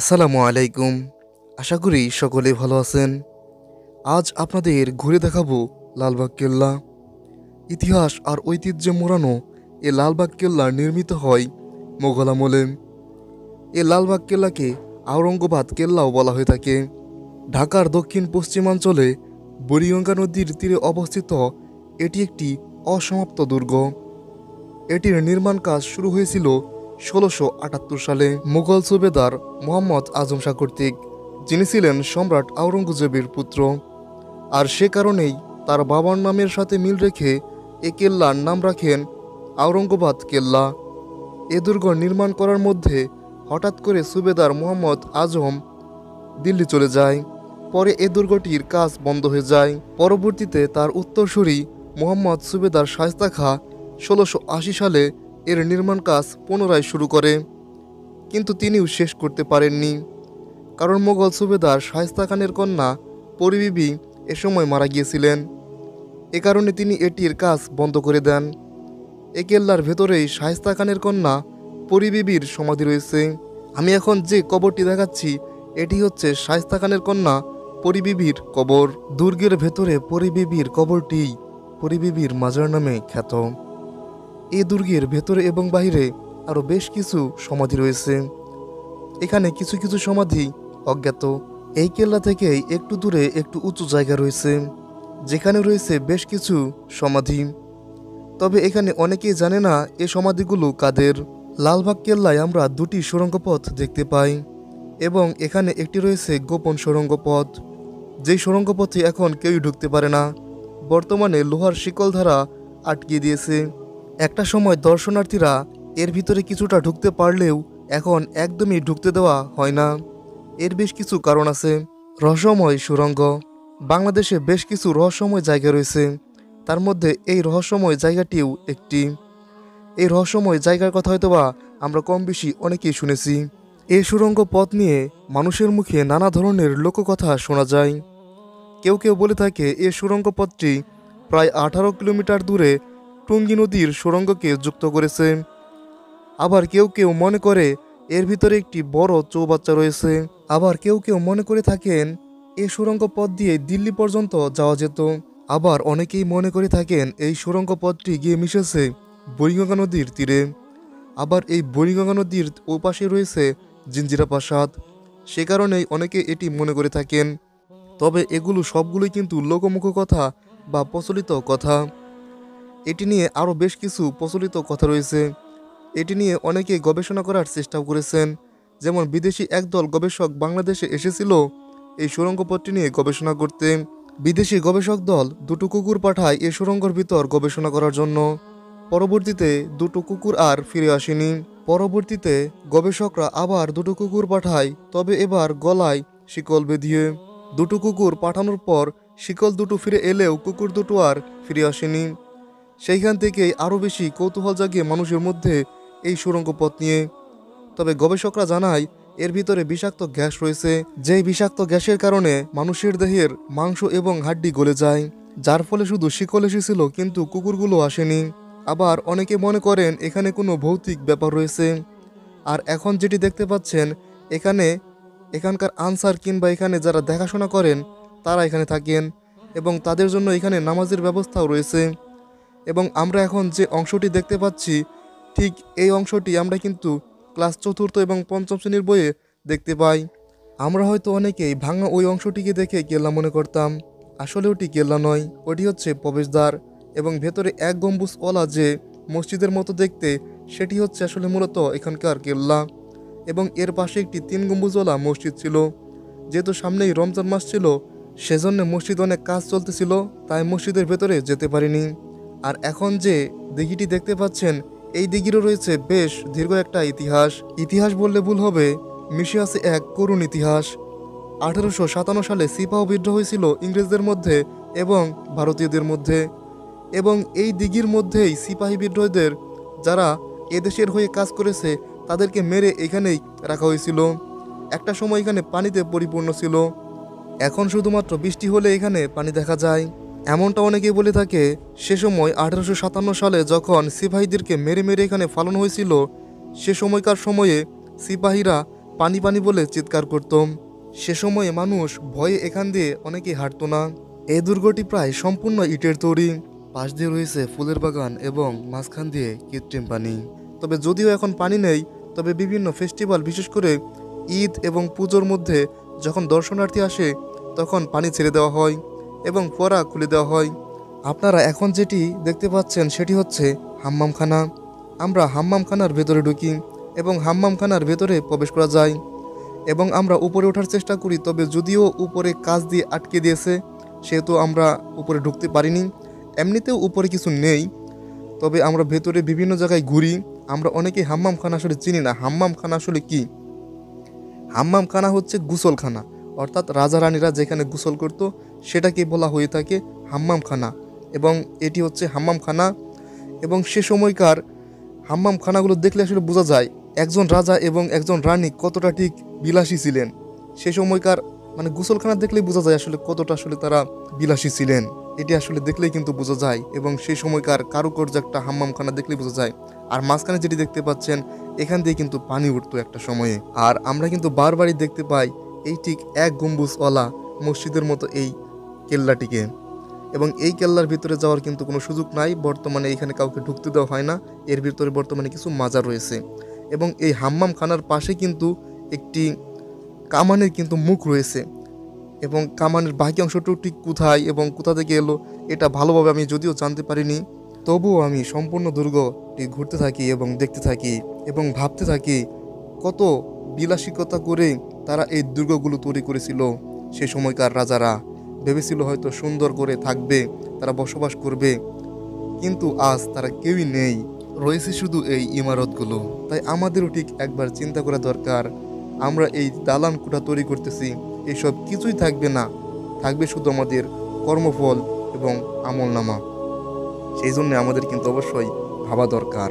আসসালামু আলাইকুম। আশা করি সকলে ভালো আছেন। আজ আপনাদের ঘুরে দেখাবো লালবাগ কেল্লা। ইতিহাস আর ঐতিহ্যে মোড়ানো এ লালবাগ কেল্লা নির্মিত হয় মোগল আমলে। এ লালবাগ কেল্লাকে আওরঙ্গাবাদ কেল্লাও বলা হয়ে থাকে। ঢাকার দক্ষিণ পশ্চিমাঞ্চলে বুড়িগঙ্গা নদীর তীরে অবস্থিত এটি একটি অসমাপ্ত দুর্গ। এটির নির্মাণ কাজ শুরু হয়েছিল ১৬৭৮ সালে মুঘল সুবেদার মোহাম্মদ আজম শাহ কর্তৃক, যিনি ছিলেন সম্রাট আওরঙ্গজেবের পুত্র। আর সে কারণেই তার বাবার নামের সাথে মিল রেখে এ কেল্লার নাম রাখেন আওরঙ্গাবাদ কেল্লা। এ দুর্গ নির্মাণ করার মধ্যে হঠাৎ করে সুবেদার মোহাম্মদ আজম দিল্লি চলে যায়। পরে এ দুর্গটির কাজ বন্ধ হয়ে যায়। পরবর্তীতে তার উত্তরসূরি মোহাম্মদ সুবেদার শায়েস্তা খাঁ ১৬৮০ সালে এর নির্মাণ কাজ পুনরায় শুরু করে, কিন্তু তিনিও শেষ করতে পারেননি, কারণ মোগল সুবেদার শায়েস্তা খানের কন্যা পরী বিবি এ সময় মারা গিয়েছিলেন। এ কারণে তিনি এটির কাজ বন্ধ করে দেন। এ কেল্লার ভেতরেই শায়েস্তা খানের কন্যা পরী বিবির সমাধি রয়েছে। আমি এখন যে কবরটি দেখাচ্ছি এটি হচ্ছে শায়েস্তা খানের কন্যা পরী বিবির কবর। দুর্গের ভেতরে পরী বিবির কবরটি পরী বিবির মাজার নামে খ্যাত। এই দুর্গের ভেতরে এবং বাইরে আরও বেশ কিছু সমাধি রয়েছে। এখানে কিছু কিছু সমাধি অজ্ঞাত। এই কেল্লা থেকেই একটু দূরে একটু উঁচু জায়গা রয়েছে, যেখানে রয়েছে বেশ কিছু সমাধি। তবে এখানে অনেকেই জানে না এ সমাধিগুলো কাদের। লালবাগ কেল্লায় আমরা দুটি সুড়ঙ্গ পথ দেখতে পাই, এবং এখানে একটি রয়েছে গোপন সুড়ঙ্গ পথ, যেই সুড়ঙ্গ পথে এখন কেউই ঢুকতে পারে না। বর্তমানে লোহার শিকল দ্বারা আটকে দিয়েছে। একটা সময় দর্শনার্থীরা এর ভিতরে কিছুটা ঢুকতে পারলেও এখন একদমই ঢুকতে দেওয়া হয় না। এর বেশ কিছু কারণ আছে। রহস্যময় সুড়ঙ্গ। বাংলাদেশে বেশ কিছু রহস্যময় জায়গা রয়েছে, তার মধ্যে এই রহস্যময় জায়গাটিও একটি। এই রহস্যময় জায়গার কথা হয়তোবা আমরা কম বেশি অনেকেই শুনেছি। এই সুড়ঙ্গ পথ নিয়ে মানুষের মুখে নানা ধরনের লোককথা শোনা যায়। কেউ কেউ বলে থাকে এই সুড়ঙ্গ পথটি প্রায় ১৮ কিলোমিটার দূরে টুঙ্গী নদীর সুড়ঙ্গকে যুক্ত করেছে। আবার কেউ কেউ মনে করে এর ভিতরে একটি বড় চৌবাচ্চা রয়েছে। আবার কেউ কেউ মনে করে থাকেন এই সুড়ঙ্গ পথ দিয়ে দিল্লি পর্যন্ত যাওয়া যেত। আবার অনেকেই মনে করে থাকেন এই সুড়ঙ্গ পথটি গিয়ে মিশেছে বুড়িগঙ্গা নদীর তীরে। আবার এই বুড়িগঙ্গা নদীর ওপাশে রয়েছে জিঞ্জিরা প্রাসাদ, সে কারণেই অনেকে এটি মনে করে থাকেন। তবে এগুলো সবগুলোই কিন্তু লোকমুখ কথা বা প্রচলিত কথা। এটি নিয়ে আরও বেশ কিছু প্রচলিত কথা রয়েছে। এটি নিয়ে অনেকে গবেষণা করার চেষ্টাও করেছেন। যেমন বিদেশি একদল গবেষক বাংলাদেশে এসেছিল এই সুড়ঙ্গ পথটি নিয়ে গবেষণা করতে। বিদেশি গবেষক দল দুটো কুকুর পাঠায় এই সুড়ঙ্গের ভিতর গবেষণা করার জন্য। পরবর্তীতে দুটো কুকুর আর ফিরে আসেনি। পরবর্তীতে গবেষকরা আবার দুটো কুকুর পাঠায়, তবে এবার গলায় শিকল বেঁধিয়ে। দুটো কুকুর পাঠানোর পর শিকল দুটো ফিরে এলেও কুকুর দুটো আর ফিরে আসেনি। সেইখান থেকেই আরও বেশি কৌতূহল জাগে মানুষের মধ্যে এই সুড়ঙ্গ পথ নিয়ে। তবে গবেষকরা জানায় এর ভিতরে বিষাক্ত গ্যাস রয়েছে, যেই বিষাক্ত গ্যাসের কারণে মানুষের দেহের মাংস এবং হাড্ডি গলে যায়, যার ফলে শুধু শিকল এসেছিল কিন্তু কুকুরগুলো আসেনি। আবার অনেকে মনে করেন এখানে কোনো ভৌতিক ব্যাপার রয়েছে। আর এখন যেটি দেখতে পাচ্ছেন এখানকার আনসার কিংবা এখানে যারা দেখাশোনা করেন তারা এখানে থাকেন, এবং তাদের জন্য এখানে নামাজের ব্যবস্থাও রয়েছে। এবং আমরা এখন যে অংশটি দেখতে পাচ্ছি ঠিক এই অংশটি আমরা কিন্তু ক্লাস ৪র্থ এবং ৫ম শ্রেণীর বইয়ে দেখতে পাই। আমরা হয়তো অনেকেই ভাঙা ওই অংশটিকে দেখে কেল্লা মনে করতাম। আসলে ওটি কেল্লা নয়, ওটি হচ্ছে প্রবেশদ্বার, এবং ভেতরে এক গম্বুজওয়ালা যে মসজিদের মতো দেখতে সেটি হচ্ছে আসলে মূলত এখানকার কেল্লা। এবং এর পাশে একটি ৩ গম্বুজওয়ালা মসজিদ ছিল। যেহেতু সামনেই রমজান মাস ছিল সেজন্য মসজিদ অনেক কাজ চলতেছিল, তাই মসজিদের ভেতরে যেতে পারিনি। আর এখন যে দিঘিটি দেখতে পাচ্ছেন এই দিঘিরও রয়েছে বেশ দীর্ঘ একটা ইতিহাস বললে ভুল হবে, মিশে আছে এক করুণ ইতিহাস। ১৮৫৭ সালে সিপাহ বিদ্রোহ হয়েছিল ইংরেজদের মধ্যে এবং ভারতীয়দের মধ্যে, এবং এই দিঘির মধ্যেই সিপাহী বিদ্রোহীদের যারা এদেশের হয়ে কাজ করেছে তাদেরকে মেরে এখানেই রাখা হয়েছিল। একটা সময় এখানে পানিতে পরিপূর্ণ ছিল, এখন শুধুমাত্র বৃষ্টি হলে এখানে পানি দেখা যায়। এমনটা অনেকেই বলে থাকে সে সময় ১৮৫৭ সালে যখন সিপাহীদেরকে মেরে মেরে এখানে ফালানো হয়েছিল, সে সময়কার সময়ে সিপাহীরা পানি পানি বলে চিৎকার করত। সে সময়ে মানুষ ভয়ে এখান দিয়ে অনেকেই হাঁটতো না। এই দুর্গটি প্রায় সম্পূর্ণ ইটের তৈরি। পাশ দিয়ে রয়েছে ফুলের বাগান এবং মাঝখান দিয়ে কৃত্রিম পানি। তবে যদিও এখন পানি নেই, তবে বিভিন্ন ফেস্টিভ্যাল বিশেষ করে ঈদ এবং পুজোর মধ্যে যখন দর্শনার্থী আসে তখন পানি ছেড়ে দেওয়া হয় এবং ফোয়ারা খুলে দেওয়া হয়। আপনারা এখন যেটি দেখতে পাচ্ছেন সেটি হচ্ছে হাম্মামখানা। আমরা হাম্মামখানার ভেতরে ঢুকি এবং হাম্মামখানার ভেতরে প্রবেশ করা যায় এবং আমরা উপরে ওঠার চেষ্টা করি, তবে যদিও উপরে কাচ দিয়ে আটকে দিয়েছে সেহেতু আমরা উপরে ঢুকতে পারিনি। এমনিতেও উপরে কিছু নেই, তবে আমরা ভেতরে বিভিন্ন জায়গায় ঘুরি। আমরা অনেকেই হাম্মামখানা আসলে চিনি না। হাম্মামখানা আসলে কি? হাম্মামখানা হচ্ছে গোসলখানা, অর্থাৎ রাজা রানীরা যেখানে গোসল করত সেটাকে বলা হয়ে থাকে হাম্মামখানা। এবং এটি হচ্ছে হাম্মামখানা। এবং সে সময়কার হাম্মামখানাগুলো দেখলে আসলে বোঝা যায় একজন রাজা এবং একজন রানী কতটা ঠিক বিলাসী ছিলেন। সে সময়কার মানে গোসলখানা দেখলেই বোঝা যায় আসলে কতটা আসলে তারা বিলাসী ছিলেন। এটি আসলে দেখলেই কিন্তু বোঝা যায় এবং সেই সময়কার কারুকার্য একটা হাম্মামখানা দেখলেই বোঝা যায়। আর মাঝখানে যেটি দেখতে পাচ্ছেন এখান দিয়ে কিন্তু পানি উঠতো একটা সময়ে। আর আমরা কিন্তু বারবারই দেখতে পাই এই ঠিক এক গম্বুজওয়ালা মসজিদের মতো এই কেল্লাটিকে। এবং এই কেল্লার ভিতরে যাওয়ার কিন্তু কোনো সুযোগ নাই, বর্তমানে এখানে কাউকে ঢুকতে দেওয়া হয় না। এর ভিতরে বর্তমানে কিছু মাজার রয়েছে এবং এই হাম্মামখানার পাশে কিন্তু একটি কামানের কিন্তু মুখ রয়েছে এবং কামানের বাকি অংশটুকু ঠিক কোথায় এবং কোথা থেকে এলো এটা ভালোভাবে আমি যদিও জানতে পারিনি, তবুও আমি সম্পূর্ণ দুর্গটি ঘুরতে থাকি এবং দেখতে থাকি এবং ভাবতে থাকি কত বিলাসিকতা করে তারা এই দুর্গগুলো তৈরি করেছিল। সে সময়কার রাজারা ভেবেছিল হয়তো সুন্দর করে থাকবে, তারা বসবাস করবে, কিন্তু আজ তারা কেউই নেই, রয়েছে শুধু এই ইমারতগুলো। তাই আমাদেরও ঠিক একবার চিন্তা করা দরকার, আমরা এই দালান কোঠা তৈরি করতেছি, এইসব কিছুই থাকবে না, থাকবে শুধু আমাদের কর্মফল এবং আমলনামা। সেই জন্য আমাদের কিন্তু অবশ্যই ভাবা দরকার।